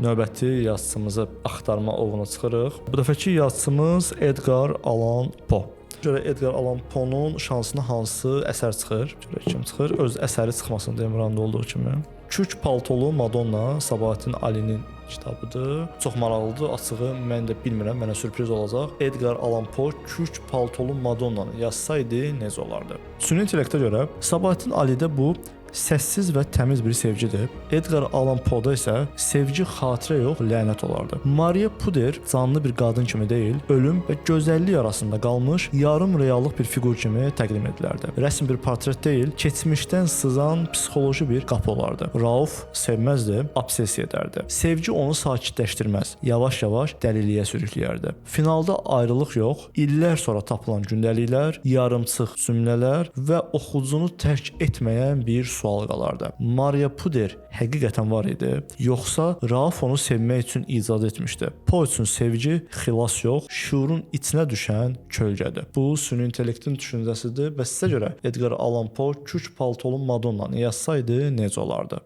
növbəti yazıçımızı axtarma ovuna çıxırıq. Bu dəfəki yazıçımız Edgar Allan Poe. Görə Edgar Allan Poe'nun şansına hansı əsər çıxır? Görək kim çıxır? Öz əsəri çıxmasını Demiranda olduğu kimi. Kürk paltolu Madonna Sabahattin Ali'nin kitabıdır. Çox maraqlıdır. Açığı mən də bilmirəm, mənə sürpriz olacaq. Edgar Allan Poe kürk paltolu Madonna'nı yazsaydı necə olardı? Süni intellektə görə Sabahattin Ali'də bu səssiz və təmiz bir sevgidir. Edgar Allan Poe'da isə sevgi xatirə yox, lənət olardı. Maria Puder canlı bir qadın kimi deyil, ölüm və gözəllik arasında qalmış yarım reallıq bir fiqur kimi təqdim edilərdi. Rəsm bir portret deyil, keçmişdən sızan psixoloji bir qapı olardı. Rauf sevməzdi, obsessiya edərdi. Sevgi onu sakitləşdirməz, yavaş-yavaş dəliliyə sürükləyərdi. Finalda ayrılıq yox, illər sonra tapılan gündəliklər, yarımçıq cümlələr və oxucunu tərk etməyən bir sual qalardı. Maria Puder həqiqətən var idi, yoxsa Rauf onu sevmək üçün icad etmişdi? Poe üçün sevgi xilas yox, şuurun içinə düşən kölgədir. Bu süni intellektin düşüncəsidir və sizə görə Edgar Allan Poe kürk paltolu Madonna'nı yazsaydı necə olardı?